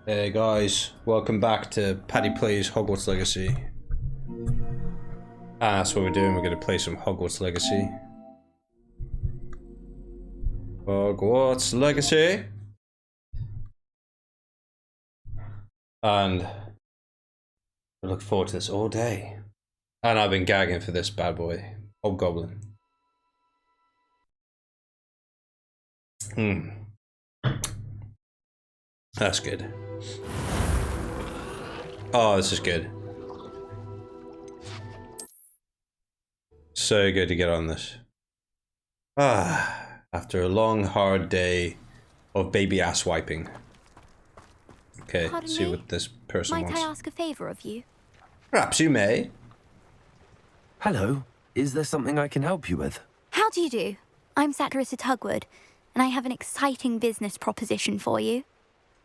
Hey guys, welcome back to Paddy Plays Hogwarts Legacy. That's what we're doing, we're going to play some Hogwarts Legacy. Hogwarts Legacy! And I look forward to this all day. And I've been gagging for this bad boy, Hobgoblin. That's good. Oh, this is good. So good to get on this. After a long, hard day of baby ass wiping. Okay, let's see what this person wants. Might I ask a favour of you? Perhaps you may. Hello. Is there something I can help you with? How do you do? I'm Satirissa Tugwood, and I have an exciting business proposition for you.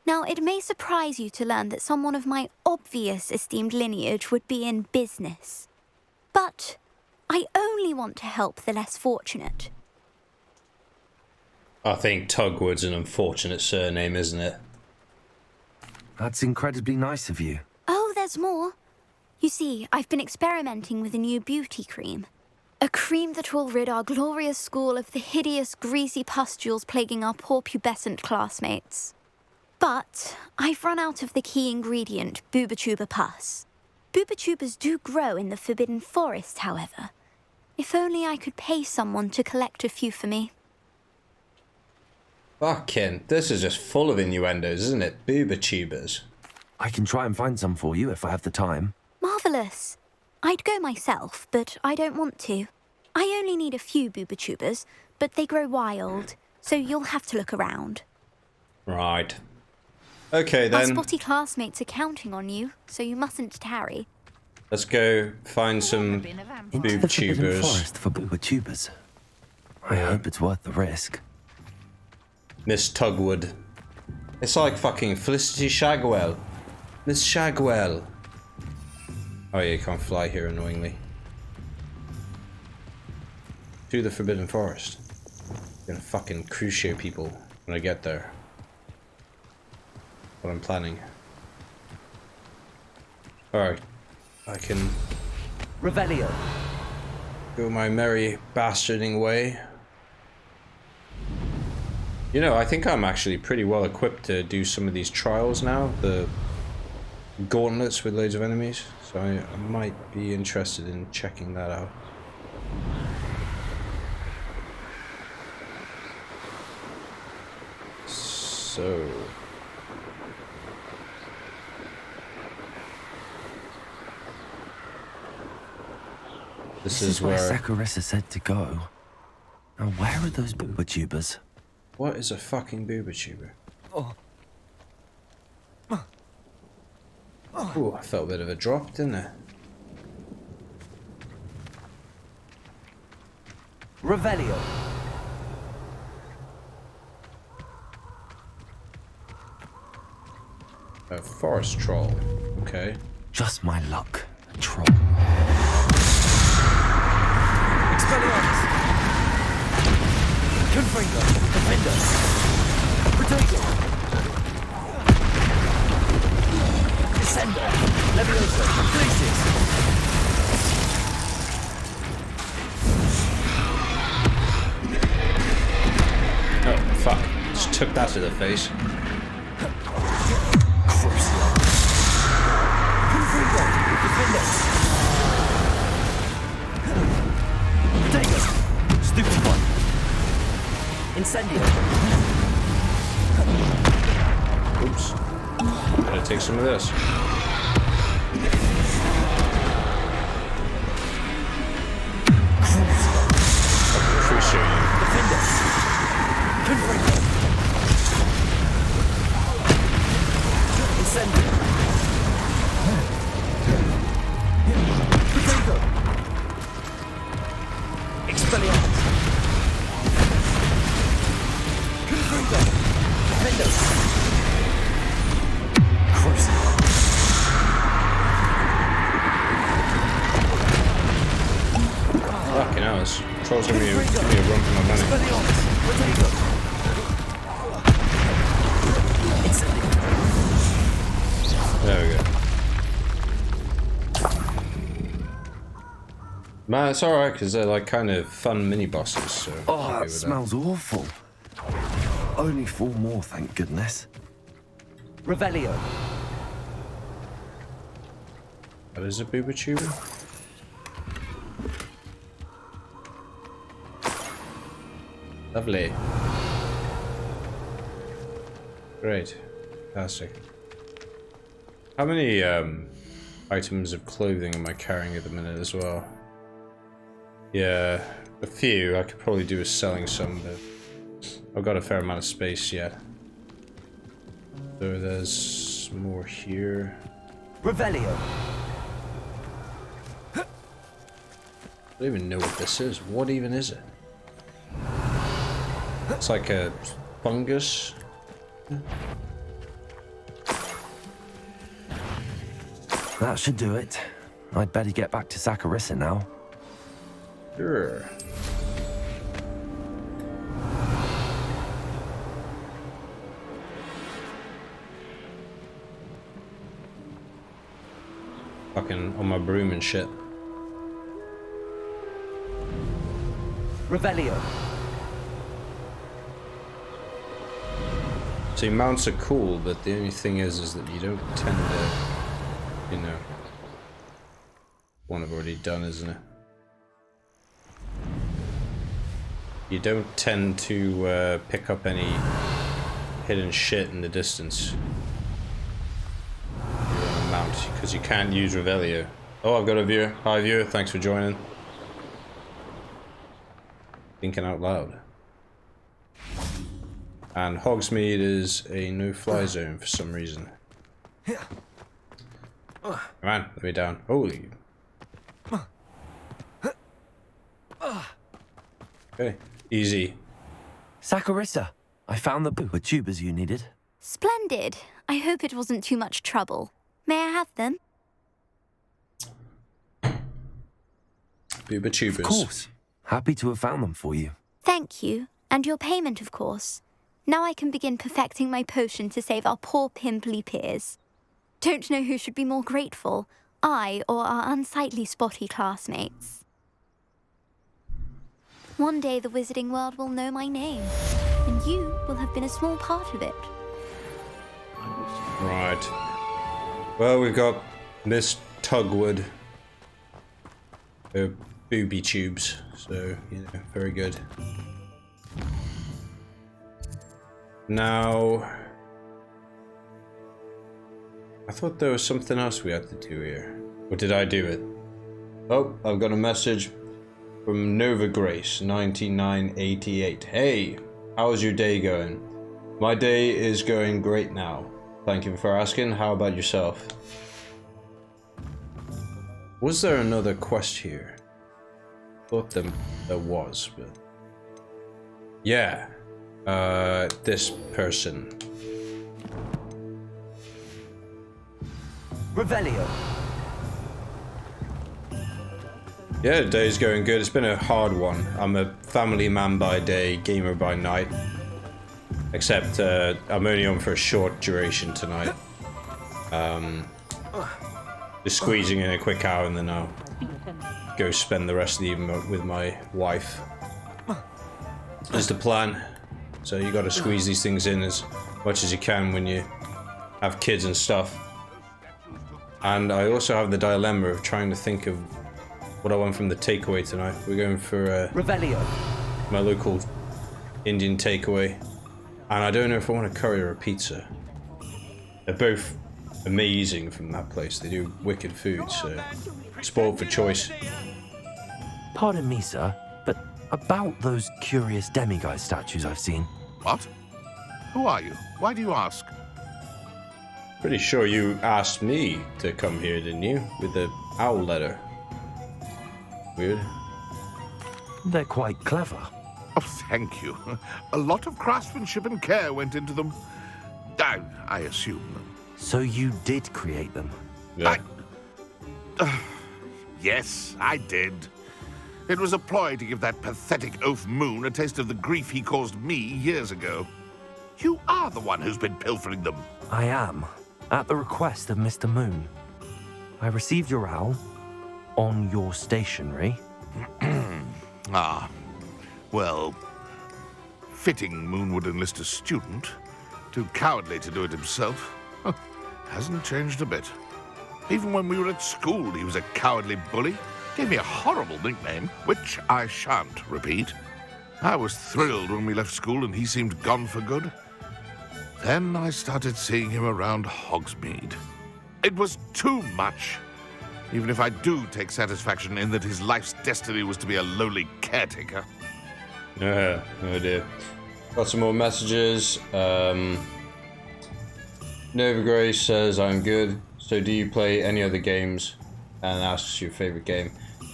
Now, it may surprise you to learn that someone of my obvious esteemed lineage would be in business. But I only want to help the less fortunate. I think Tugwood's an unfortunate surname, isn't it? That's incredibly nice of you. Oh, there's more. You see, I've been experimenting with a new beauty cream. A cream that will rid our glorious school of the hideous, greasy pustules plaguing our poor pubescent classmates. But I've run out of the key ingredient, Booba-Tuber pus. Booba-Tubers do grow in the Forbidden Forest, however. If only I could pay someone to collect a few for me. Fucking, this is just full of innuendos, isn't it? Booba-Tubers. I can try and find some for you if I have the time. Marvellous. I'd go myself, but I don't want to. I only need a few Booba-Tubers, but they grow wild, so you'll have to look around. Right. Okay then. Our spotty classmates are counting on you, so you mustn't tarry. Let's go find some Into the Forbidden Booba-Tubers. Forest for Booba-Tubers. I hope it's worth the risk. Miss Tugwood. It's like fucking Felicity Shagwell. Miss Shagwell. Oh yeah, you can't fly here annoyingly. To the Forbidden Forest. I'm gonna fucking Crucio people when I get there. What I'm planning. Alright. I can Revelio. go my merry bastarding way. You know, I think I'm actually pretty well equipped to do some of these trials now. The gauntlets with loads of enemies. So I might be interested in checking that out. So... This is where where... Satirissa said to go. Now where are those Booba-Tubers? What is a fucking Booba-Tuber? Ooh, I felt a bit of a drop, didn't I? Revelio. A forest troll. Okay. Just my luck. A troll. Expelliarmus! Confringo! Defender! Protego! Descender! Leviosa! Glacis! Oh, fuck. Just took that to the face. Crucio! Confringo! Defender! Protego! Stupid one! Incendio! Oops. Gotta take some of this. Crucio you. Defender! Confringo! Incendio! Protego! Expelliarmus! Confringo! Defender! Crucio! Fucking hell, this troll's gonna be a run for my money. Expelliarmus! Protego! Incendio! Man, it's alright because they're like kind of fun mini bosses. So I'm Oh, okay that with smells awful. Only 4 more, thank goodness. Revelio. What is a booba tuber? Lovely. Great. Fantastic. How many items of clothing am I carrying at the minute as well? Yeah, a few. I could probably do with selling some, but I've got a fair amount of space yet. So there's more here. Revelio. I don't even know what this is. What even is it? It's like a fungus. That should do it. I'd better get back to Saccharissa now. Sure. Fucking on my broom and shit. Revelio. See, mounts are cool, but the only thing is that you don't tend to, you know, one I've already done, isn't it? You don't tend to pick up any hidden shit in the distance. You're on a mount, because you can't use Revelio. Oh, I've got a viewer. Hi viewer, thanks for joining. Thinking out loud. And Hogsmeade is a no-fly zone for some reason. Come on, let me down. Holy. Okay, easy. Saccharissa, I found the booba tubers you needed. Splendid. I hope it wasn't too much trouble. May I have them? Booba tubers. Of course. Happy to have found them for you. Thank you. And your payment, of course. Now I can begin perfecting my potion to save our poor pimply peers. Don't know who should be more grateful, I or our unsightly spotty classmates. One day the wizarding world will know my name, and you will have been a small part of it. Right. Well, we've got Miss Tugwood. Her booby tubes, so, you know, very good. Now, I thought there was something else we had to do here. Or did I do it? Oh, I've got a message from Nova Grace, 9988. Hey, how's your day going? My day is going great now. Thank you for asking. How about yourself? Was there another quest here? Thought there was, but... Yeah. This person. Revelio. Yeah, the day's going good. It's been a hard one. I'm a family man by day, gamer by night. Except I'm only on for a short duration tonight. Just squeezing in a quick hour and then I'll go spend the rest of the evening with my wife. Is the plan. So you gotta squeeze these things in as much as you can when you have kids and stuff. And I also have the dilemma of trying to think of what I want from the takeaway tonight. We're going for Revelio. my local Indian takeaway. And I don't know if I want a curry or a pizza. They're both amazing from that place. They do wicked food, so spoiled for choice. Pardon me, sir, but about those curious demiguise statues I've seen. What? Who are you? Why do you ask? Pretty sure you asked me to come here, didn't you? With the owl letter. Weird. They're quite clever. Oh, thank you. A lot of craftsmanship and care went into them. I assume. So you did create them? Yeah. Yes, I did. It was a ploy to give that pathetic oaf Moon a taste of the grief he caused me years ago. You are the one who's been pilfering them. I am, at the request of Mr. Moon. I received your owl on your stationery Ah, well, fitting Moon would enlist a student. Too cowardly to do it himself. Hasn't changed a bit. Even when we were at school, he was a cowardly bully. Gave me a horrible nickname, which I shan't repeat. I was thrilled when we left school and he seemed gone for good. Then I started seeing him around Hogsmeade. It was too much. Even if I do take satisfaction in that his life's destiny was to be a lowly caretaker. Oh dear. Got some more messages. Nova Grace says, I'm good. So do you play any other games? And asks your favorite game.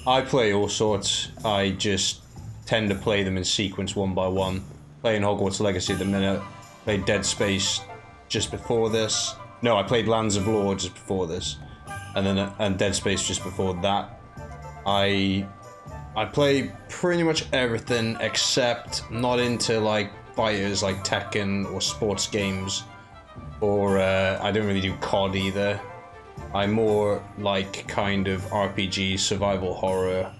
I play all sorts. I just tend to play them in sequence one by one. Playing Hogwarts Legacy at the minute. Played Dead Space just before this. No, I played Lands of Lore just before this. And Dead Space just before that. I play pretty much everything except I'm not into like fighters like Tekken or sports games. Or I don't really do COD either. I'm more like kind of RPG, survival horror,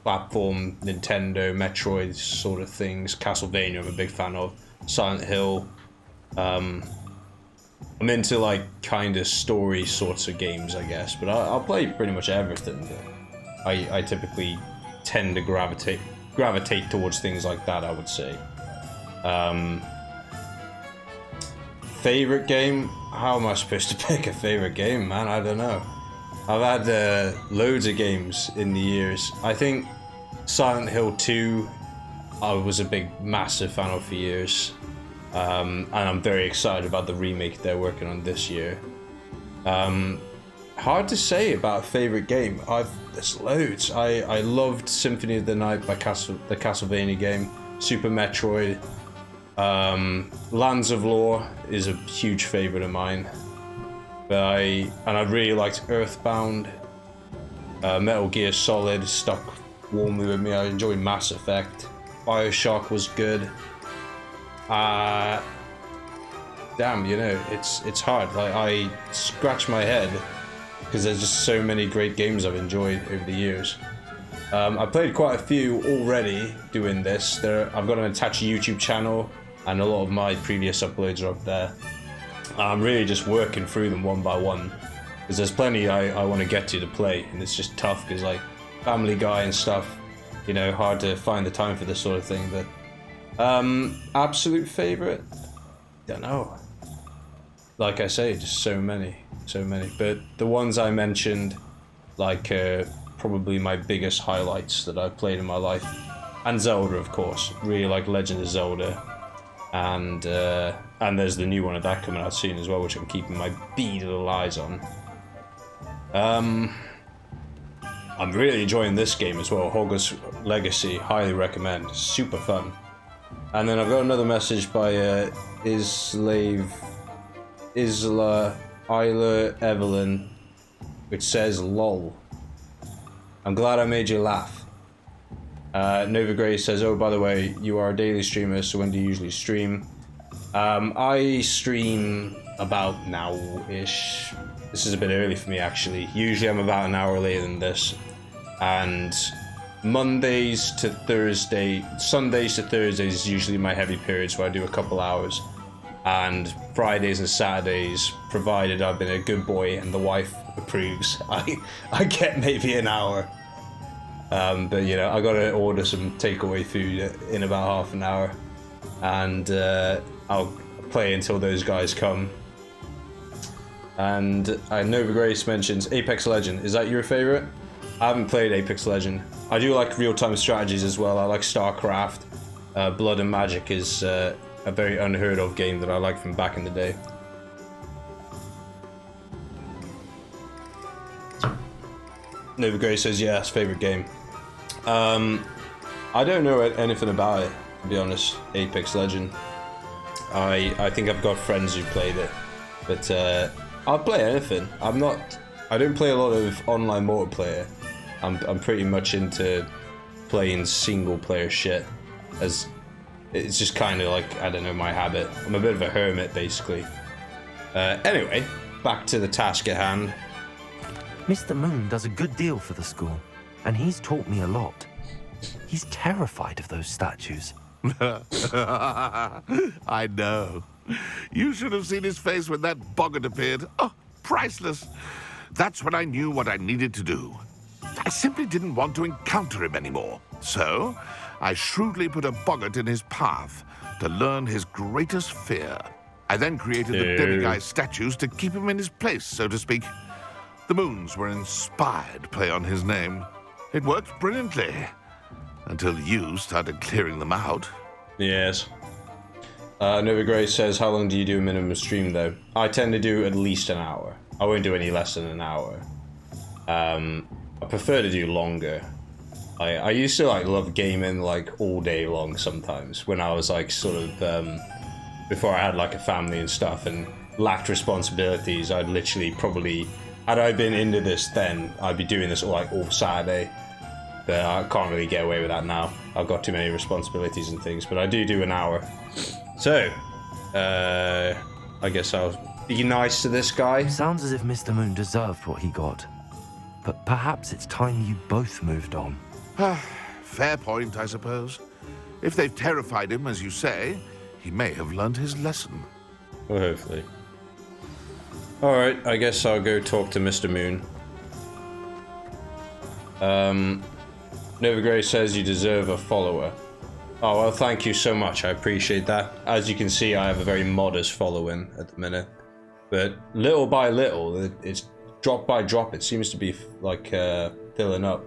platform, Nintendo, Metroid sort of things. Castlevania I'm a big fan of. Silent Hill. I'm into like kind of story sorts of games, I guess. But I'll play pretty much everything. I typically tend to gravitate towards things like that, I would say. Favorite game? How am I supposed to pick a favorite game, man? I don't know. I've had loads of games in the years. I think Silent Hill 2 I was a big, massive fan of for years. And I'm very excited about the remake they're working on this year. Hard to say about a favorite game. There's loads. I loved Symphony of the Night by the Castlevania game. Super Metroid. Lands of Lore is a huge favorite of mine. But I really liked Earthbound. Metal Gear Solid stuck warmly with me. I enjoyed Mass Effect. BioShock was good. Damn, you know, it's hard. Like, I scratch my head because there's just so many great games I've enjoyed over the years. I played quite a few already doing this. I've got an attached YouTube channel, and a lot of my previous uploads are up there. I'm really just working through them one by one because there's plenty I want to get to play, and it's just tough because, like, Family Guy and stuff, you know, hard to find the time for this sort of thing. But absolute favorite, don't know. Like I say, just so many. But the ones I mentioned, like, probably my biggest highlights that I've played in my life, and Zelda, of course. Really like Legend of Zelda, and there's the new one of that coming out soon as well, which I'm keeping my beady little eyes on. I'm really enjoying this game as well, Hogwarts Legacy. Highly recommend. Super fun. And then I've got another message by Isla Evelyn, which says lol. I'm glad I made you laugh. Nova Grace says, oh, by the way, you are a daily streamer, so when do you usually stream? I stream about now-ish. This is a bit early for me, actually. Usually I'm about an hour later than this. And Sundays to Thursdays is usually my heavy periods where I do a couple hours. And Fridays and Saturdays, provided I've been a good boy and the wife approves, I get maybe an hour. But, you know, I gotta order some takeaway food in about half an hour. And I'll play until those guys come. And Nova Grace mentions Apex Legend. Is that your favorite? I haven't played Apex Legend. I do like real-time strategies as well. I like StarCraft. Blood and Magic is a very unheard of game that I like from back in the day. Nova Grace says yes, favorite game. I don't know anything about it, to be honest. Apex Legend. I think I've got friends who played it, but I'll play anything. I don't play a lot of online multiplayer. I'm pretty much into playing single player shit, as it's just kind of like, I don't know, my habit. I'm a bit of a hermit, basically. Anyway, back to the task at hand. Mr. Moon does a good deal for the school. and he's taught me a lot. He's terrified of those statues. I know. You should have seen his face when that boggart appeared. Oh, priceless. That's when I knew what I needed to do. I simply didn't want to encounter him anymore. So, I shrewdly put a boggart in his path to learn his greatest fear. I then created the demiguise statues to keep him in his place, so to speak. The moons were an inspired play on his name. It worked brilliantly. Until you started clearing them out. Yes. Nova Gray says, how long do you do a minimum stream, though? I tend to do at least an hour. I won't do any less than an hour. I prefer to do longer. I used to like love gaming like all day long sometimes when I was like sort of before I had like a family and stuff and lacked responsibilities. I'd literally probably, had I been into this then, I'd be doing this all Saturday. But I can't really get away with that now. I've got too many responsibilities and things, but I do an hour. So, I guess I'll be nice to this guy. Sounds as if Mr. Moon deserved what he got. But perhaps it's time you both moved on. Fair point, I suppose. If they've terrified him, as you say, he may have learned his lesson. Well, hopefully. Alright, I guess I'll go talk to Mr. Moon. Nova Gray says you deserve a follower. Oh, well, thank you so much. I appreciate that. As you can see, I have a very modest following at the minute. But little by little, it's drop by drop. It seems to be like filling up.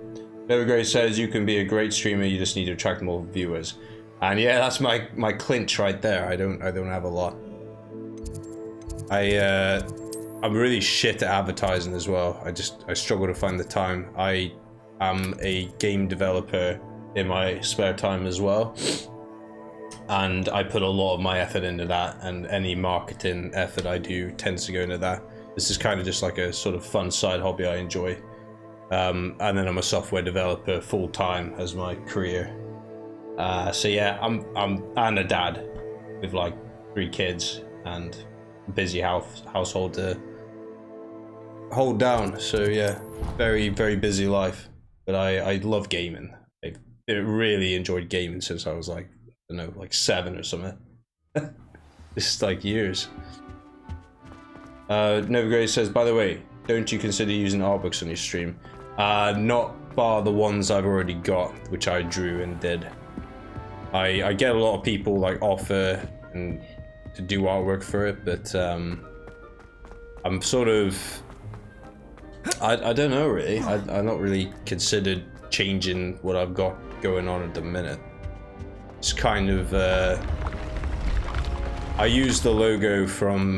Nova Gray says you can be a great streamer. You just need to attract more viewers. And yeah, that's my clinch right there. I don't have a lot. I'm really shit at advertising as well. I struggle to find the time. I am a game developer in my spare time as well, and I put a lot of my effort into that, and any marketing effort I do tends to go into that. This is kind of just like a sort of fun side hobby I enjoy, and then I'm a software developer full-time as my career. So yeah, I'm a dad with like 3 kids and a busy household to hold down. So yeah, very, very busy life. But I love gaming. I really enjoyed gaming since I was like, I don't know, like 7 or something. This is like years. Nova Gray says, by the way, don't you consider using art books on your stream? Not bar the ones I've already got, which I drew and did. I get a lot of people like offer and to do artwork for it, but I'm sort of, I don't know really. I'm not really considered changing what I've got going on at the minute. It's kind of I use the logo from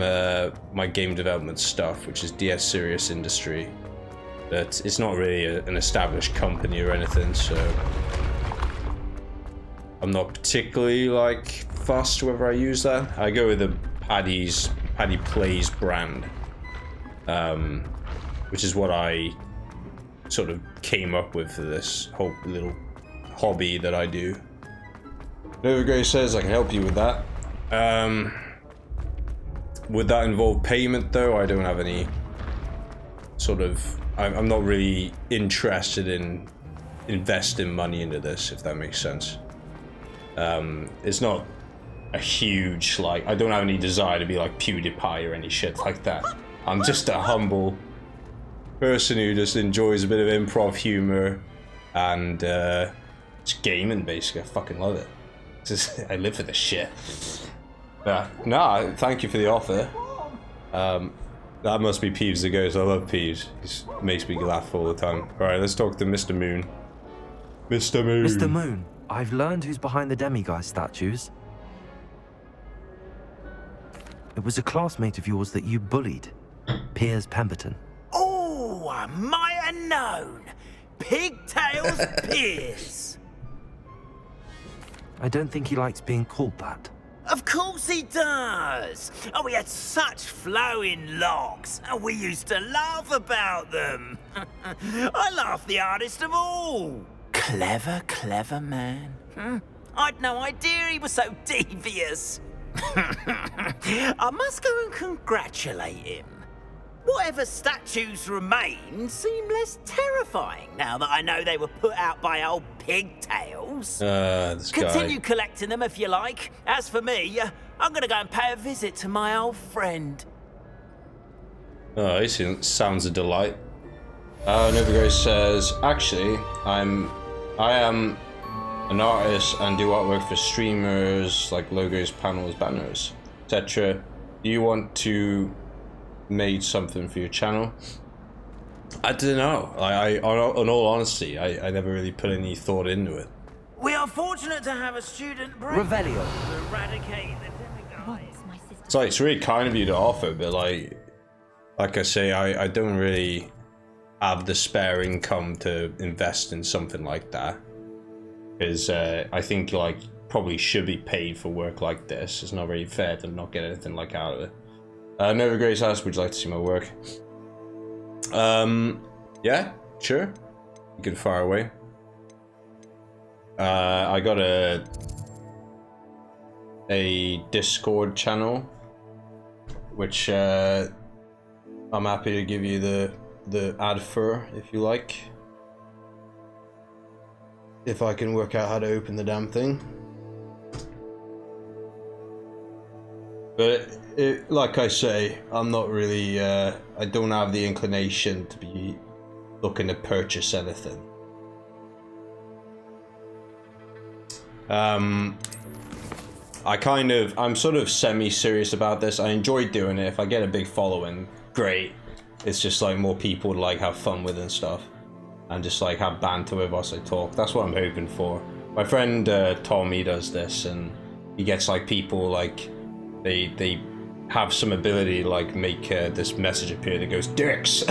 my game development stuff, which is DS Serious Industry, but it's not really an established company or anything, so I'm not particularly like fussed whether I use that. I go with the Paddy Plays brand, which is what I sort of came up with for this whole little hobby that I do. Nova Gray says I can help you with that. Would that involve payment though? I don't have any sort of, I'm not really interested in investing money into this, if that makes sense. It's not a huge, like, I don't have any desire to be like PewDiePie or any shit like that. I'm just a humble person who just enjoys a bit of improv humor and just gaming, basically. I fucking love it. I live for this shit. No, thank you for the offer. That must be Peeves the Ghost. I love Peeves. He makes me laugh all the time. Alright, let's talk to Mr. Moon. Mr. Moon. Mr. Moon, I've learned who's behind the demiguise statues. It was a classmate of yours that you bullied, Piers Pemberton. Oh, I might have known. Pigtails Piers. I don't think he likes being called that. Of course he does. Oh, he had such flowing locks, and we used to laugh about them. I laughed the hardest of all. Clever, clever man. I'd no idea he was so devious. I must go and congratulate him. Whatever statues remain seem less terrifying now that I know they were put out by old pigtails. This guy. Continue collecting them if you like. As for me, I'm gonna go and pay a visit to my old friend. Oh, he sounds a delight. Novigo says, actually, I am an artist and do artwork for streamers, like logos, panels, banners, etc. Do you want to make something for your channel? I don't know. In all honesty, I never really put any thought into it. We are fortunate to have a student brain Revelio. to eradicate the demigods. It's like, it's really kind of you to offer, but like I say, I don't really have the spare income to invest in something like that. Because I think like probably should be paid for work like this. It's not very fair to not get anything like out of it. Nova Grace asks, would you like to see my work? Yeah, sure. You can fire away. I got a Discord channel, which I'm happy to give you the ad for if you like. If I can work out how to open the damn thing. But like I say, I'm not really, I don't have the inclination to be looking to purchase anything. I'm sort of semi-serious about this. I enjoy doing it. If I get a big following, great. It's just like more people to like have fun with and stuff. And just like have banter with us, I talk. That's what I'm hoping for. My friend Tom, he does this, and he gets like people like they have some ability to like make this message appear that goes dicks.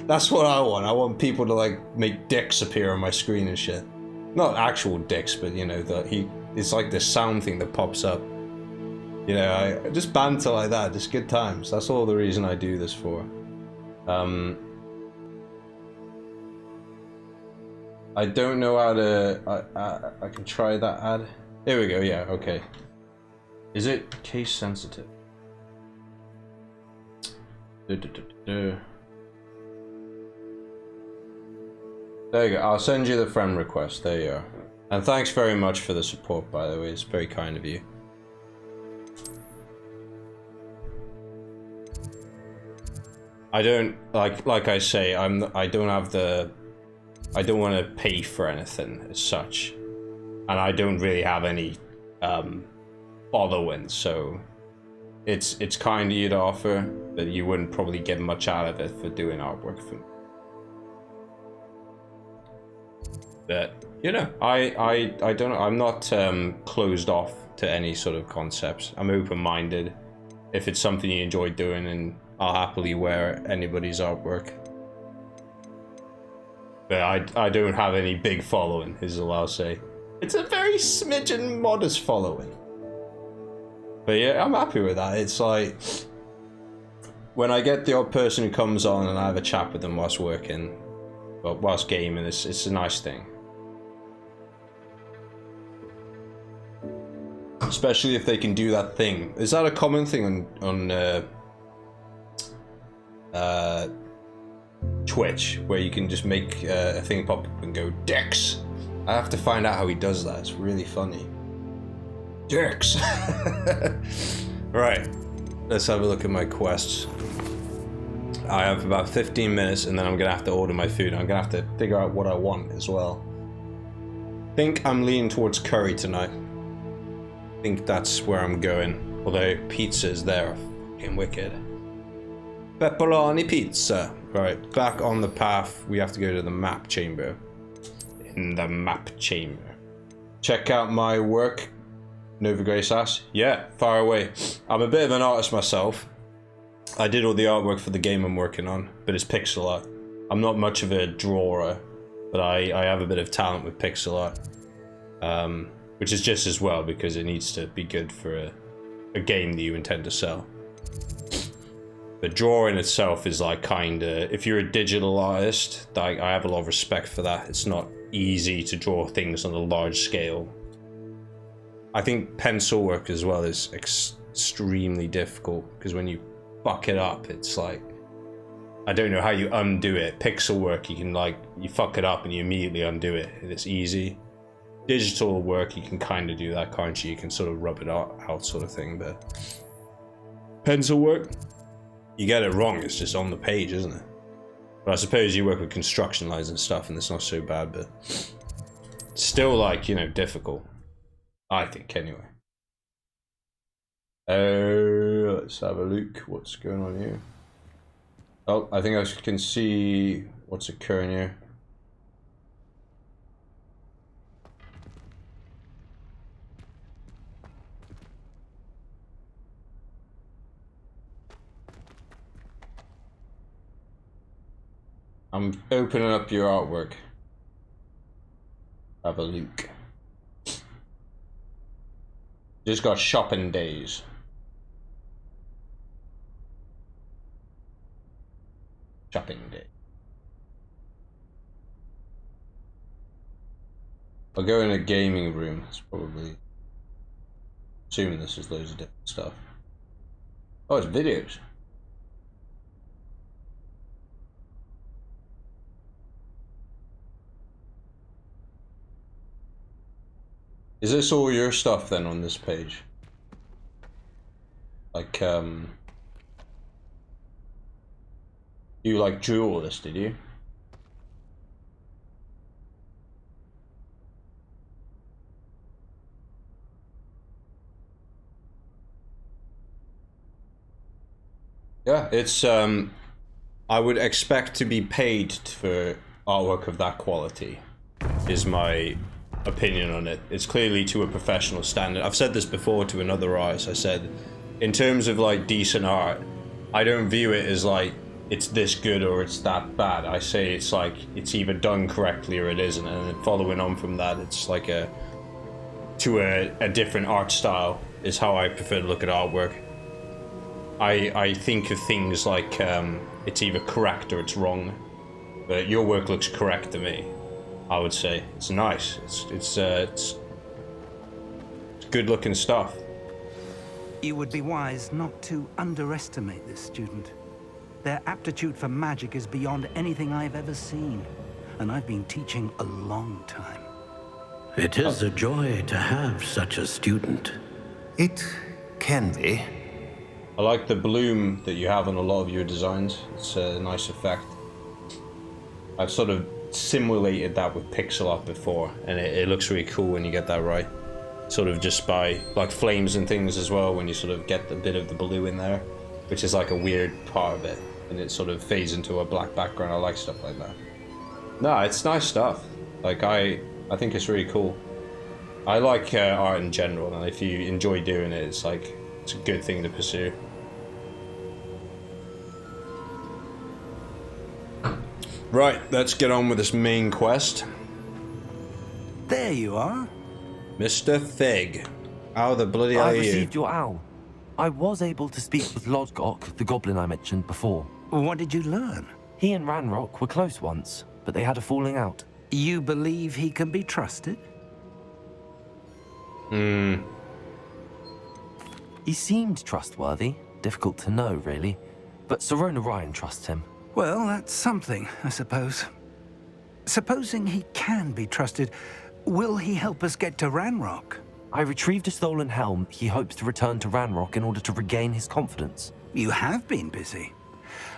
That's what I want. I want people to like make dicks appear on my screen and shit. Not actual dicks, but you know that it's like this sound thing that pops up. You know, I just banter like that, just good times. That's all the reason I do this for. I don't know how to. I can try that ad. There we go. Yeah. Okay. Is it case sensitive? There you go. I'll send you the friend request. There you are. And thanks very much for the support, by the way. It's very kind of you. I don't like I say. I don't have the. I don't want to pay for anything as such, and I don't really have any following, so it's kind of you to offer, but you wouldn't probably get much out of it for doing artwork for me. But you know, I don't know. I'm not closed off to any sort of concepts. I'm open-minded. If it's something you enjoy doing, and I'll happily wear anybody's artwork. But I don't have any big following, is all I'll say. It's a very smidgen modest following. But yeah, I'm happy with that. It's like, when I get the odd person who comes on and I have a chat with them whilst working, well, whilst gaming, it's a nice thing. Especially if they can do that thing. Is that a common thing on Twitch, where you can just make a thing pop up and go dicks? I have to find out how he does that. It's really funny. Dicks. Right, let's have a look at my quests. I have about 15 minutes, and then I'm gonna have to order my food. I'm gonna have to figure out what I want as well. I think I'm leaning towards curry tonight. I think that's where I'm going. Although pizzas there are fucking wicked. Pepperoni pizza. Right, back on the path. We have to go to the map chamber. In the map chamber. Check out my work. Nova Grace asks. Yeah, far away. I'm a bit of an artist myself. I did all the artwork for the game I'm working on, but it's pixel art. I'm not much of a drawer, but I have a bit of talent with pixel art. Which is just as well, because it needs to be good for a game that you intend to sell. But drawing itself is like kinda, if you're a digital artist, I have a lot of respect for that. It's not easy to draw things on a large scale. I think pencil work as well is extremely difficult, because when you fuck it up, it's like I don't know how you undo it. Pixel work, you can like, you fuck it up and you immediately undo it. It's easy. Digital work, you can kind of do that, can't you? You can sort of rub it out sort of thing, but pencil work, you get it wrong, it's just on the page, isn't it? But I suppose you work with construction lines and stuff and it's not so bad, but still, like, you know, difficult. I think, anyway. Let's have a look. What's going on here? Oh, I think I can see what's occurring here. I'm opening up your artwork. Have a look. Just got shopping days. Shopping day. I'll go in a gaming room. It's probably... Assuming this is loads of different stuff. Oh, it's videos. Is this all your stuff then on this page? Like, you like drew all this, did you? Yeah, it's, I would expect to be paid for artwork of that quality, is my opinion on it. It's clearly to a professional standard. I've said this before to another artist. I said, in terms of like decent art, I don't view it as like it's this good or it's that bad. I say it's like it's either done correctly or it isn't, and then following on from that, it's like a different art style is how I prefer to look at artwork. I think of things like it's either correct or it's wrong, but your work looks correct to me. I would say it's nice. It's good looking stuff. You would be wise not to underestimate this student. Their aptitude for magic is beyond anything I've ever seen, and I've been teaching a long time. It is a joy to have such a student. It can be. I like the bloom that you have on a lot of your designs. It's a nice effect. I've sort of simulated that with pixel art before, and it looks really cool when you get that right. Sort of just by like flames and things as well, when you sort of get a bit of the blue in there, which is like a weird part of it, and it sort of fades into a black background. I like stuff like that. No, it's nice stuff. Like I think it's really cool. I like art in general, and if you enjoy doing it, it's like it's a good thing to pursue. Right, let's get on with this main quest. There you are. Mr. Fig. How the bloody hell are I you? received your owl. I was able to speak with Lodgok, the goblin I mentioned before. What did you learn? He and Ranrock were close once, but they had a falling out. You believe he can be trusted? He seemed trustworthy. Difficult to know, really. But Sirona Ryan trusts him. Well, that's something, I suppose. Supposing he can be trusted, will he help us get to Ranrock? I retrieved a stolen helm. He hopes to return to Ranrock in order to regain his confidence. You have been busy.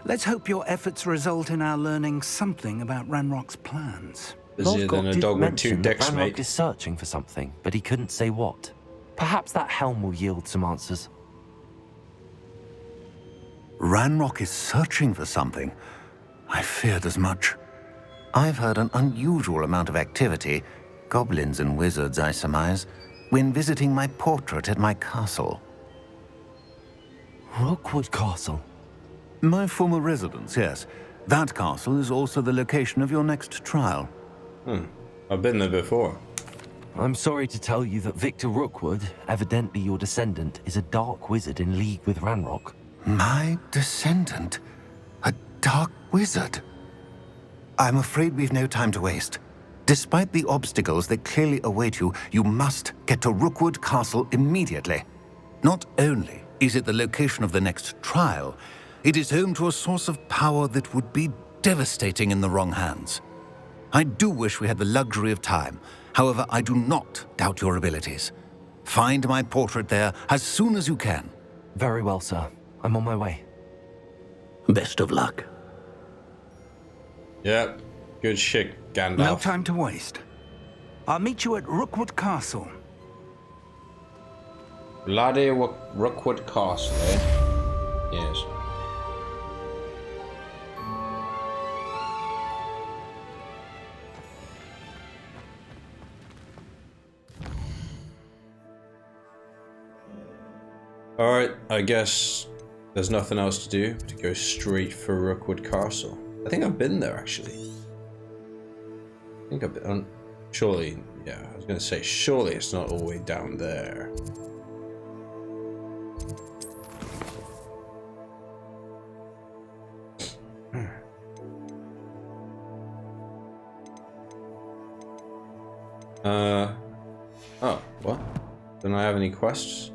Let's hope your efforts result in our learning something about Ranrock's plans. Busier than a did dog with two mention that dicks, Ranrock mate. is searching for something, but he couldn't say what. Perhaps that helm will yield some answers. Ranrock is searching for something. I feared as much. I've heard an unusual amount of activity, goblins and wizards, I surmise, when visiting my portrait at my castle. Rookwood Castle. My former residence, yes. That castle is also the location of your next trial. I've been there before. I'm sorry to tell you that Victor Rookwood, evidently your descendant, is a dark wizard in league with Ranrock. My descendant? A dark wizard? I'm afraid we've no time to waste. Despite the obstacles that clearly await you, you must get to Rookwood Castle immediately. Not only is it the location of the next trial, It is home to a source of power that would be devastating in the wrong hands. I do wish we had the luxury of time. However, I do not doubt your abilities. Find my portrait there as soon as you can. Very well, sir. I'm on my way. Best of luck. Yep. Good shit, Gandalf. No time to waste. I'll meet you at Rookwood Castle. Bloody Rookwood Castle, eh? Yes. Alright, I guess there's nothing else to do but to go straight for Rookwood Castle. I think I've been there, actually. I think I've been... surely, yeah, I was going to say, surely it's not all the way down there. Oh, what? Don't I have any quests?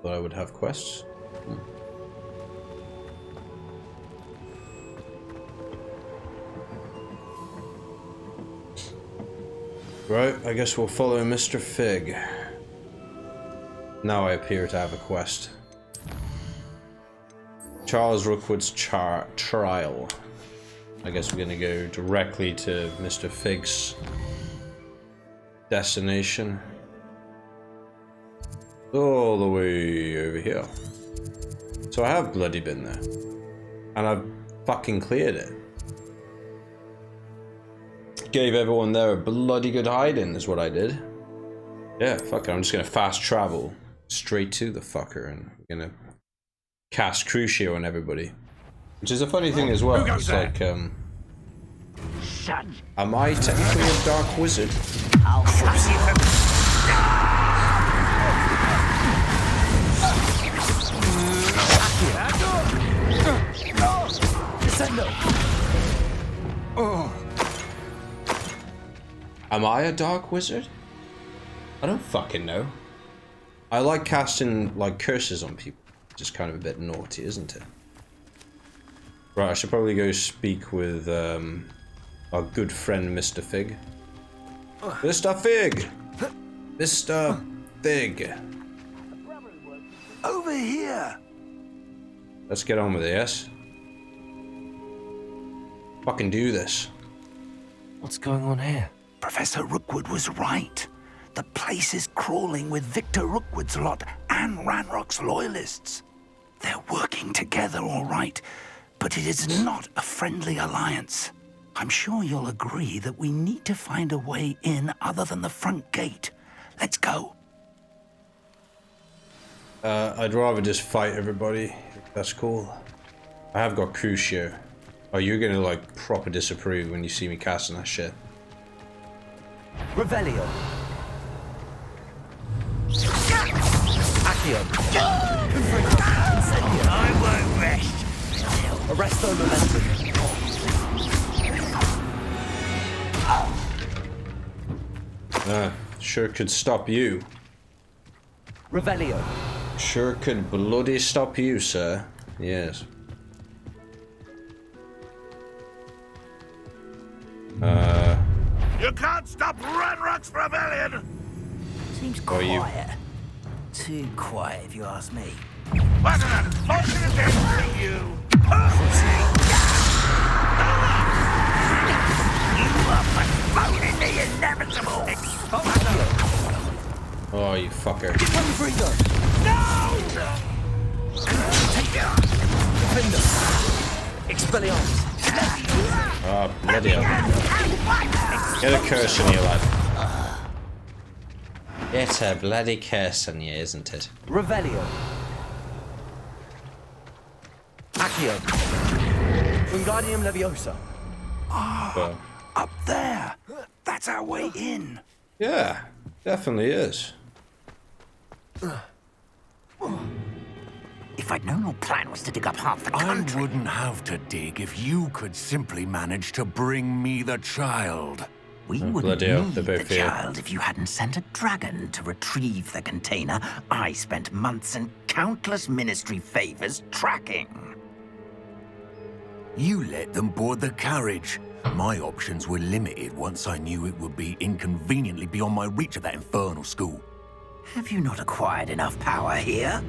Thought I would have quests. Right, I guess we'll follow Mr. Fig. Now I appear to have a quest. Charles Rookwood's trial. I guess we're gonna go directly to Mr. Fig's destination. All the way over here. So I have bloody been there. And I've fucking cleared it. Gave everyone there a bloody good hiding is what I did. Yeah, fuck it, I'm just gonna fast travel straight to the fucker and I'm gonna cast Crucio on everybody. Which is a funny thing as well. It's like, am I technically a dark wizard? Am I a dark wizard? I don't fucking know. I like casting like curses on people. Just kind of a bit naughty, isn't it? Right, I should probably go speak with our good friend Mr. Fig. Mr. Fig! Mr. Fig! Over here! Let's get on with it, yes? Fucking do this. What's going on here? Professor Rookwood was right. The place is crawling with Victor Rookwood's lot and Ranrock's loyalists. They're working together, all right, but it is not a friendly alliance. I'm sure you'll agree that we need to find a way in other than the front gate. Let's go. I'd rather just fight everybody. That's cool. I have got Crucio. Oh, you're gonna like proper disapprove when you see me casting that shit. Revelio. Accio. I won't rest. Arresto momentum. Sure could stop you. Revelio. Sure could bloody stop you, sir. Yes. You can't stop Ranrock's rebellion! Seems Are you- quiet. Too quiet, if you ask me. What an unfortunate end for you! You are postponing the inevitable. Oh, you fucker. Expelliarmus. Oh, bloody hell. Get a curse on you, lad. Get a bloody curse on you, isn't it? Revelio. Accio. Wingardium Leviosa. But, Up there. That's our way in. yeah, definitely is. If I'd known your plan was to dig up half the I country. wouldn't have to dig if you could simply manage to bring me the child. We Oh, wouldn't bloody hell, need they're both the here. child if you hadn't sent a dragon to retrieve the container I spent months and countless ministry favors tracking. You let them board the carriage. My options were limited once I knew it would be inconveniently beyond my reach at that infernal school. Have you not acquired enough power here?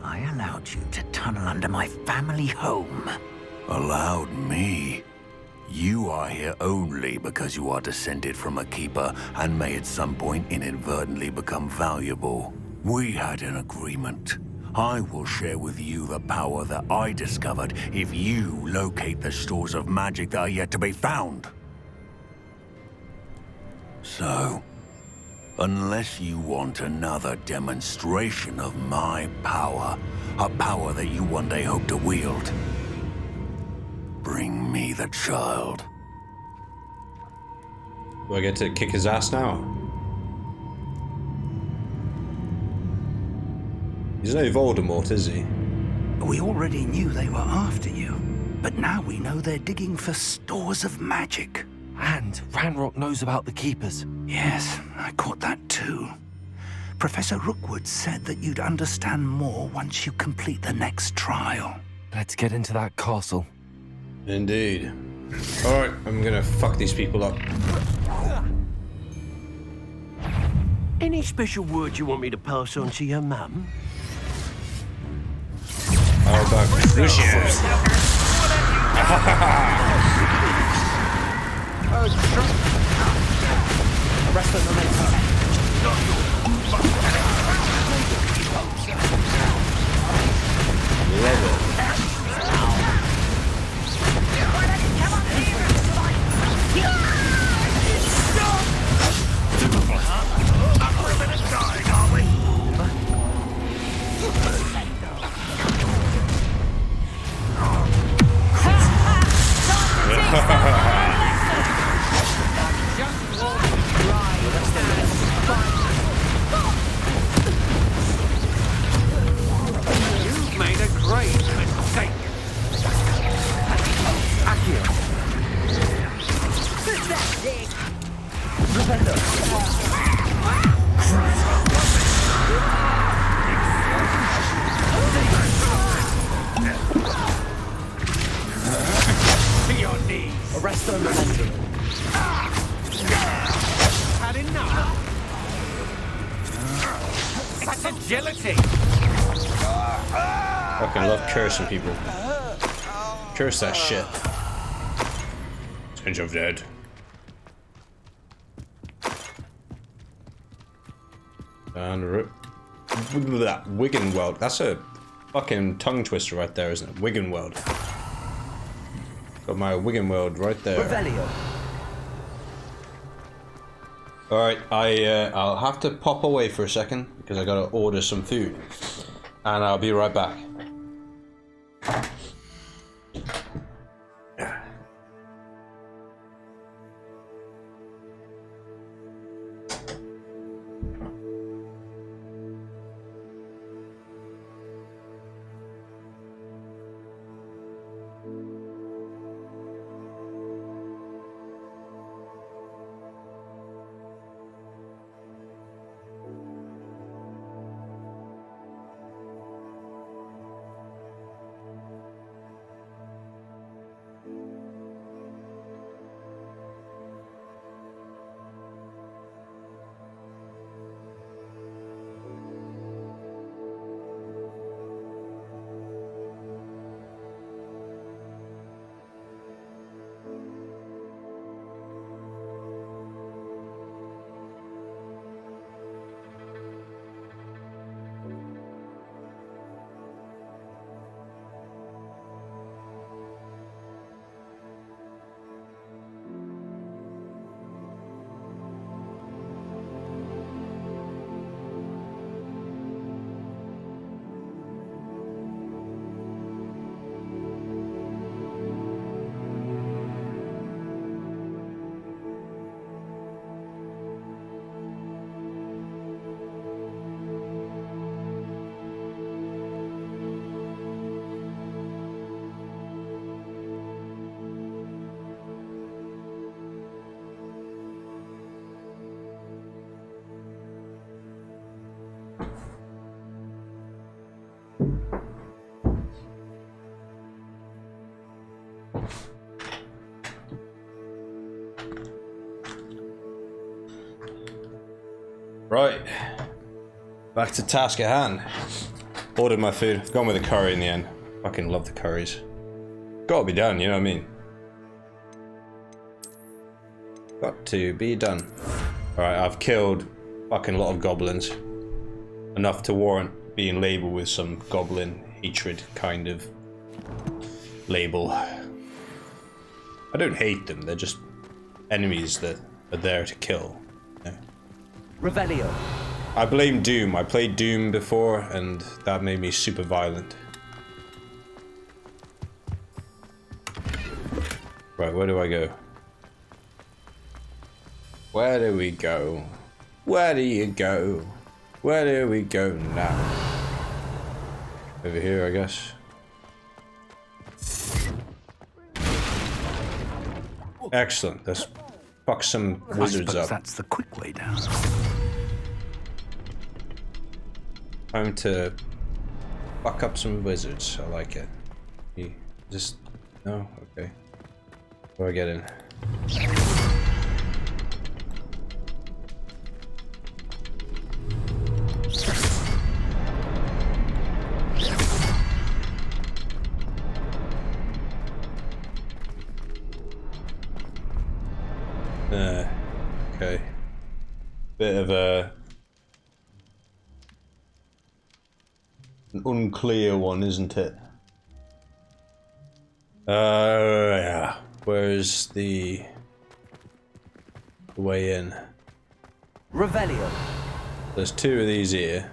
I allowed you to tunnel under my family home. Allowed me? You are here only because you are descended from a keeper and may at some point inadvertently become valuable. We had an agreement. I will share with you the power that I discovered if you locate the stores of magic that are yet to be found. So, unless you want another demonstration of my power, a power that you one day hope to wield, bring me the child. Do I get to kick his ass now? He's no Voldemort, is he? We already knew they were after you, but now we know they're digging for stores of magic. And Ranrock knows about the Keepers. Yes, I caught that too. Professor Rookwood said that you'd understand more once you complete the next trial. Let's get into that castle. Indeed. Alright, I'm gonna fuck these people up. Any special words you want me to pass on to your mum? How about Crucio? Arrest the momentum. You've made a great mistake. To your knees. Arrest the momentum. Had enough. Such agility. Fucking love cursing people. Curse that shit. Tinge of dead. And Wiggenweld. That's a fucking tongue twister right there, isn't it? Wiggenweld. Got my Wiggenweld right there. Revelio. Alright, I'll have to pop away for a second because I gotta order some food. And I'll be right back. Right. Back to task at hand. Ordered my food. Gone with a curry in the end. Fucking love the curries. Gotta be done, you know what I mean? Got to be done. Alright, I've killed fucking lot of goblins. Enough to warrant being labelled with some goblin hatred kind of label. I don't hate them, they're just enemies that are there to kill. Yeah. Revelio. I blame Doom. I played Doom before and that made me super violent. Right, where do I go? Where do we go? Where do you go? Where do we go now? Over here, I guess. Excellent. Let's fuck some wizards up. That's the quick way down. Time to fuck up some wizards. I like it. You just no, okay. Where do I get in? Okay. Bit of an unclear one, isn't it? Yeah. Where's the way in? Revelio. There's two of these here.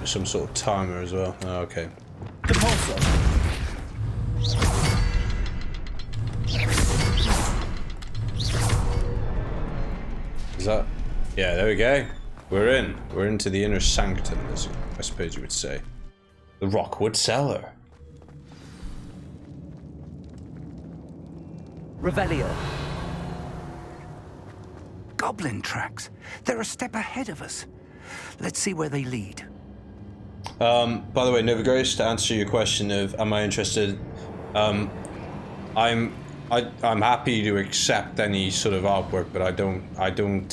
Some sort of timer as well. Oh, okay. Is that? Yeah, there we go. We're in. We're into the inner sanctum, as I suppose you would say. The Rockwood Cellar. Revelio. Goblin tracks. They're a step ahead of us. Let's see where they lead. By the way, Nova Ghost, to answer your question of am I interested, I'm happy to accept any sort of artwork, but I don't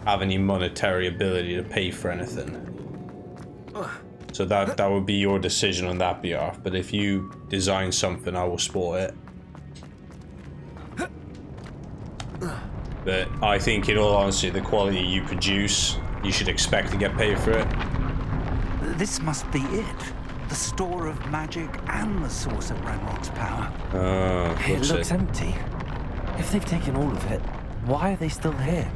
have any monetary ability to pay for anything. So that would be your decision on that behalf. But if you design something, I will support it. But I think, in all honesty, the quality you produce, you should expect to get paid for it. This must be it. The store of magic and the source of Ranrock's power. It looks empty. If they've taken all of it, why are they still here?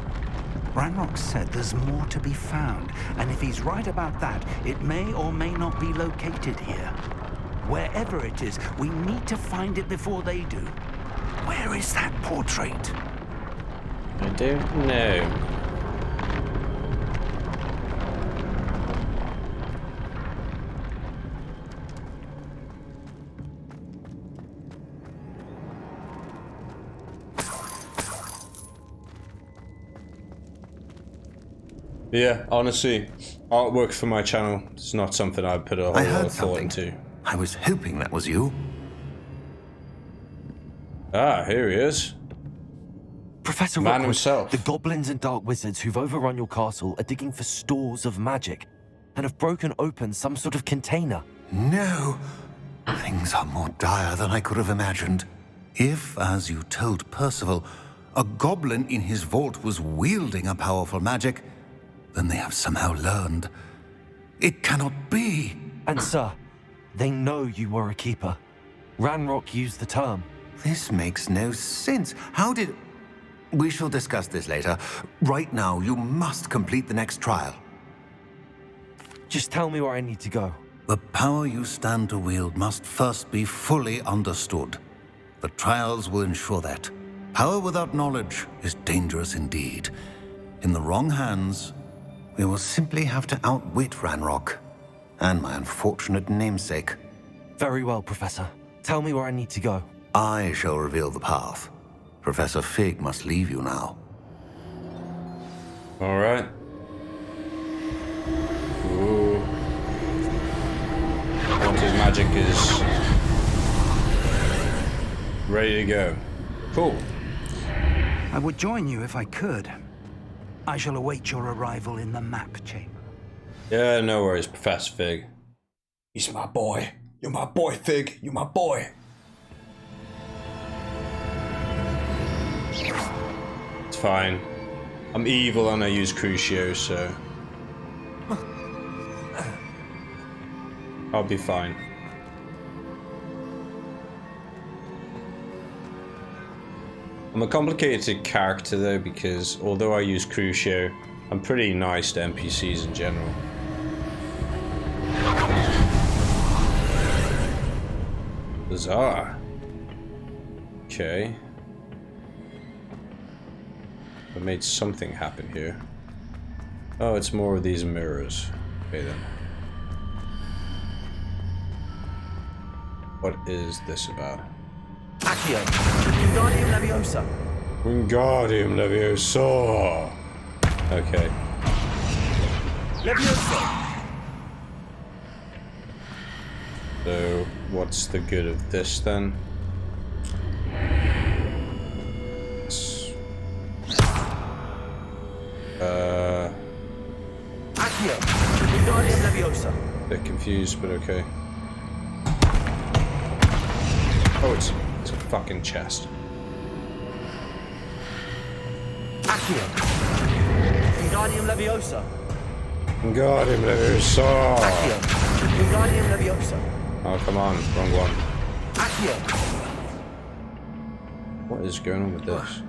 Ranrock said there's more to be found, and if he's right about that, it may or may not be located here. Wherever it is, we need to find it before they do. Where is that portrait? I don't know. Yeah, honestly, artwork for my channel is not something I'd put a whole lot of thought into. I was hoping that was you. Ah, here he is. Professor Man Rookwood, himself. the goblins and dark wizards who've overrun your castle are digging for stores of magic and have broken open some sort of container. No. Things are more dire than I could have imagined. If, as you told Percival, a goblin in his vault was wielding a powerful magic, then they have somehow learned. It cannot be. And sir, they know you were a keeper. Ranrock used the term. This makes no sense. How did... We shall discuss this later. Right now, you must complete the next trial. Just tell me where I need to go. The power you stand to wield must first be fully understood. The trials will ensure that. Power without knowledge is dangerous indeed. In the wrong hands, we will simply have to outwit Ranrock and my unfortunate namesake. Very well, Professor. Tell me where I need to go. I shall reveal the path. Professor Fig must leave you now. All right. Ooh. Wanted magic is ready to go. Cool. I would join you if I could. I shall await your arrival in the map chamber. Yeah, no worries, Professor Fig. He's my boy. You're my boy, Fig. You're my boy. It's fine. I'm evil and I use Crucio, so I'll be fine. I'm a complicated character though, because although I use Crucio, I'm pretty nice to NPCs in general. Bizarre. Okay. I made something happen here. Oh, it's more of these mirrors. Okay then. What is this about? Accio. Wingardium Leviosa. Wingardium Leviosa. Okay. Leviosa. So, what's the good of this then? Accio. Wingardium Leviosa. Bit confused, but okay. Oh, it's a fucking chest. Accio. Wingardium Leviosa. Wingardium Leviosa. Accio. Wingardium Leviosa. Oh, come on, wrong one. Accio. What is going on with this?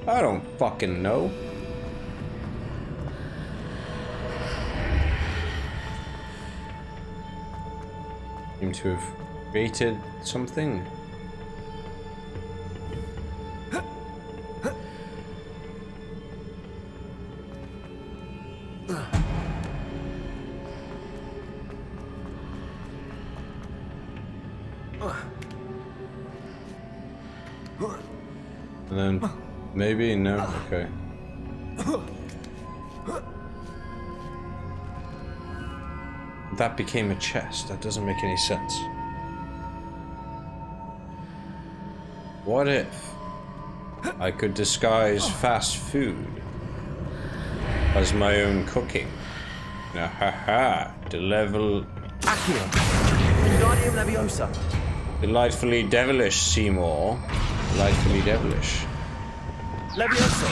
I don't fucking know. Seem to have created something. And then maybe no, okay. That became a chest. That doesn't make any sense. What if I could disguise fast food as my own cooking? Now, haha, to level. Accio. Wingardium Leviosa. Delightfully devilish, Seymour. Delightfully devilish. Leviosa.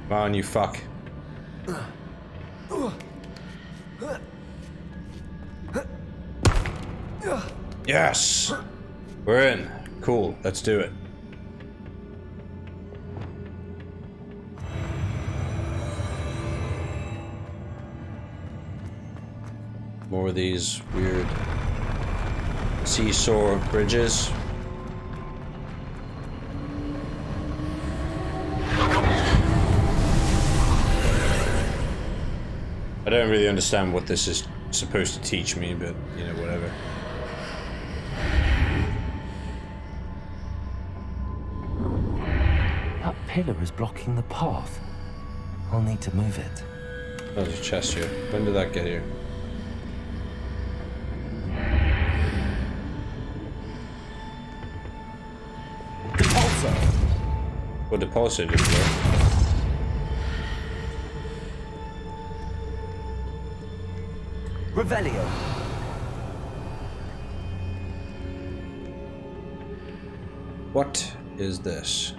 Come on, you fuck. Yes! We're in. Cool, let's do it. More of these weird seesaw bridges. I don't really understand what this is supposed to teach me, but, you know, whatever. That pillar is blocking the path. I'll need to move it. Oh, there's a chest here. When did that get here? Repulsor. Well, the pulsar didn't work. Revelio. What is this?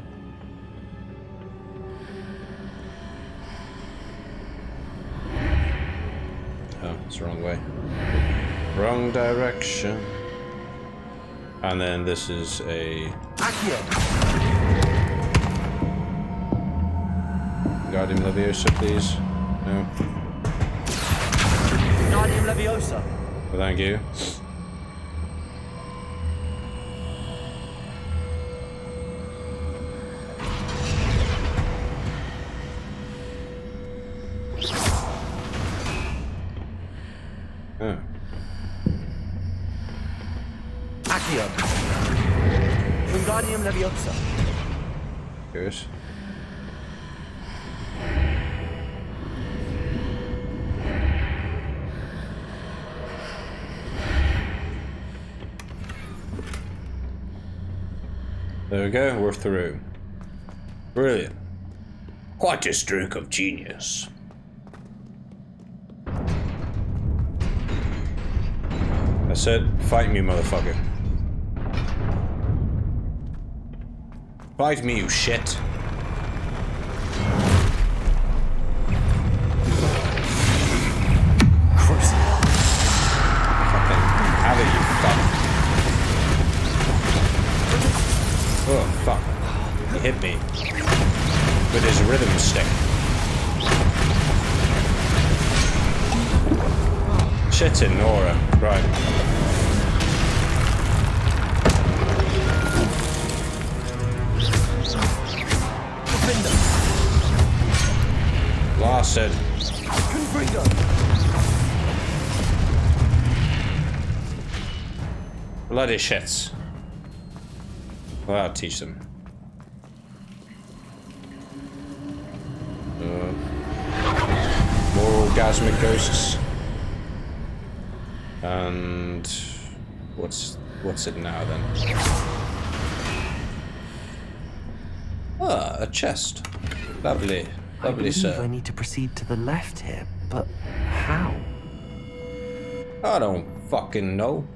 Oh, it's the wrong way. Wrong direction. And then this is a Accio. Wingardium Leviosa, please. No. Wingardium Leviosa. Well, thank you. Oh. Accio. Wingardium Leviosa. Curious. There we go, we're through. Brilliant. Quite a stroke of genius. I said, fight me, motherfucker. Fight me, you shit. Crucio. Fucking have it, you fuck. Oh, fuck. He hit me with his rhythm stick. Shit in Nora. Right. Blasted. Bloody shits. Well, I'll teach them. More orgasmic ghosts. And what's it now then? Ah, a chest. Lovely, lovely, I sir. I need to proceed to the left here, but how? I don't fucking know.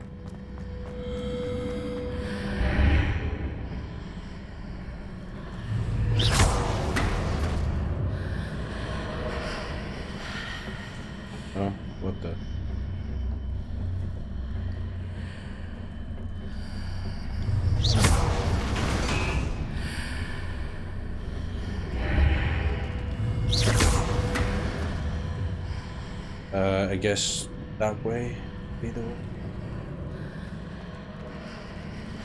Oh, what the? I guess that way be the way.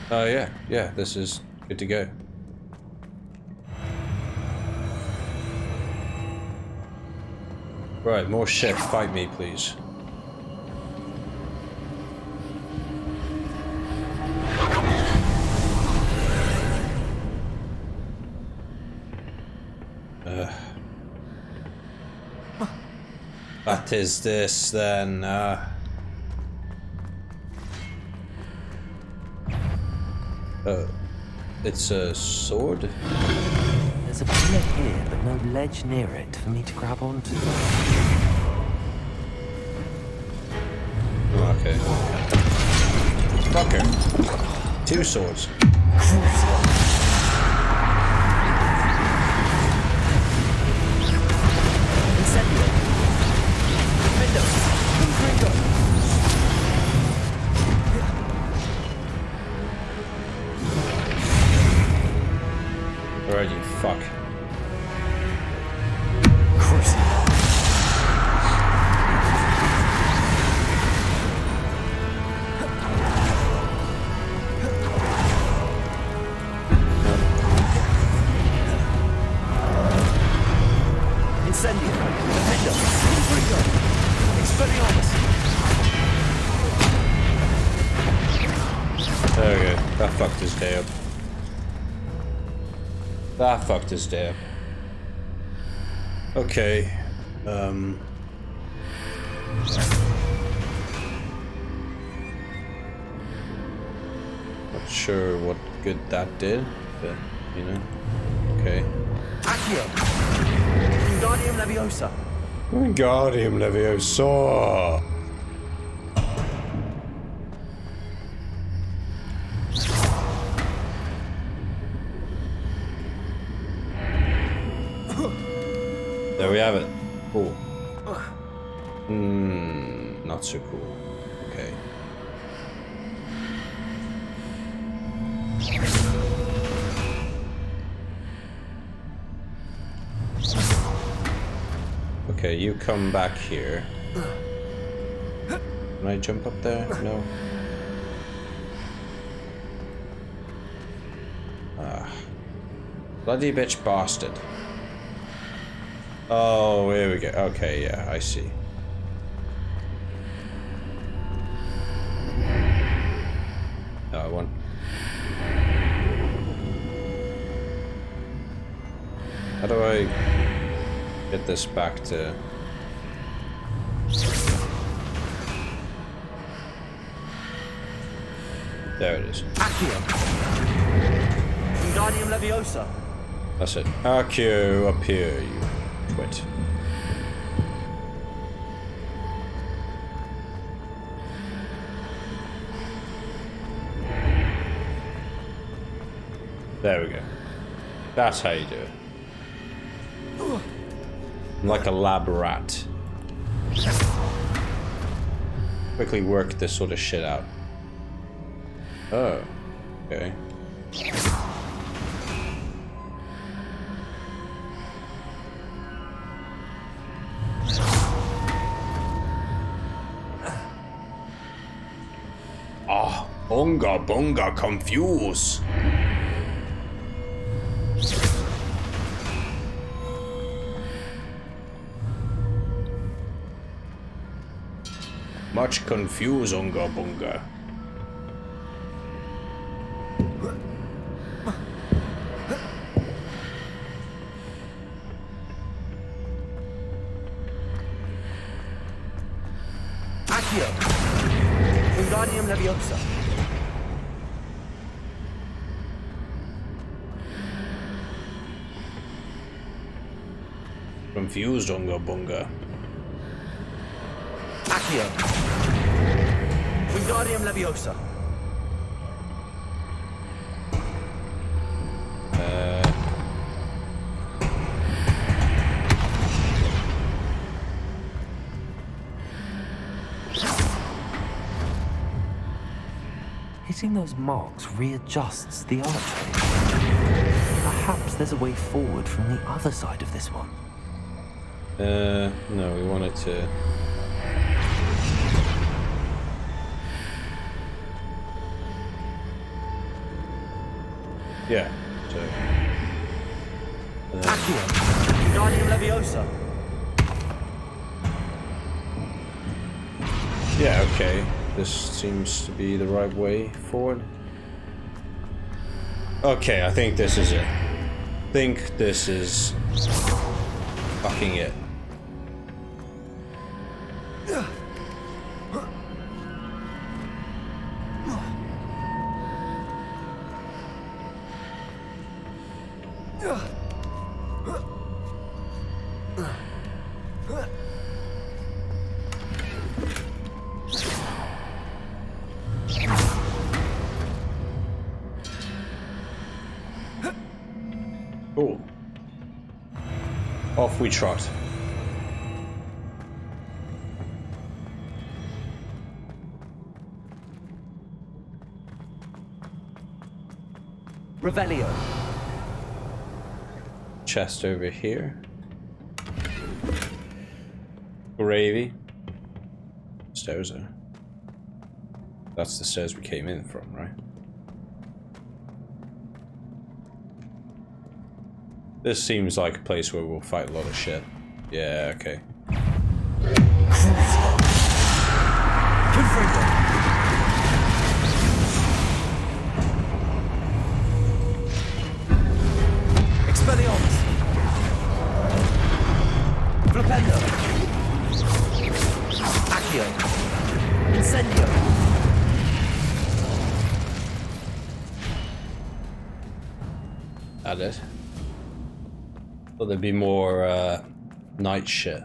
Oh yeah, this is good to go. Right, more shit. Fight me, please. What is this then? It's a sword? There's a pillar here, but no ledge near it for me to grab onto. Okay. Fucker. 2 swords. Alright, you fuck. There we go. That fucked his day up. That fucked his day up. Okay. Not sure what good that did, but you know. Okay. Accio. Wingardium Leviosa. Wingardium Leviosa. There we have it. Cool. Not so cool. Okay. Okay, you come back here. Can I jump up there? No. Ah. Bloody bitch bastard. Oh, here we go. Okay, yeah, I see. Oh, I want... How do I get this back to... There it is. Accio. Wingardium Leviosa. That's it. Accio, up here, you twit. There we go. That's how you do it. I'm like a lab rat. Quickly work this sort of shit out. Oh, okay. Ah, bunga bunga confuse. Much confuse, unga bunga. Accio. Wingardium Leviosa. Confused, unga bunga. Accio. Wingardium Leviosa. Hitting those marks readjusts the archway. Perhaps there's a way forward from the other side of this one. No, we want it to... Yeah, so... Accio. Wingardium Leviosa. Yeah, okay. This seems to be the right way forward. Okay, I think this is it. I think this is fucking it. Cool. Off we trot. Revelio. Chest over here. Gravy. Stairs there. That's the stairs we came in from, right? This seems like a place where we'll fight a lot of shit. Yeah, okay. Expelliarmus. Flipendo. Accio. Incendio. That it. Thought there'd be more night shit.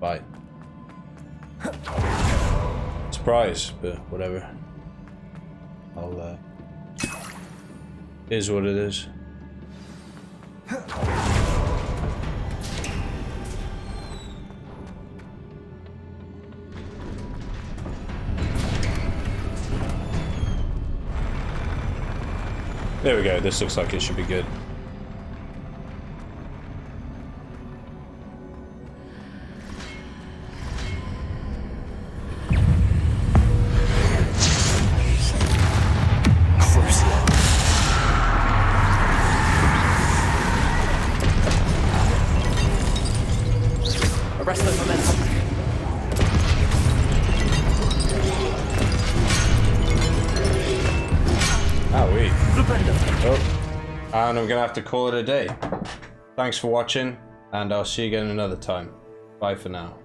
Right. Surprise, but whatever. I'll is what it is. There we go, this looks like it should be good. Arrest the momentum. Owie. Flipendo. Oh, and I'm gonna have to call it a day. Thanks for watching, and I'll see you again another time. Bye for now.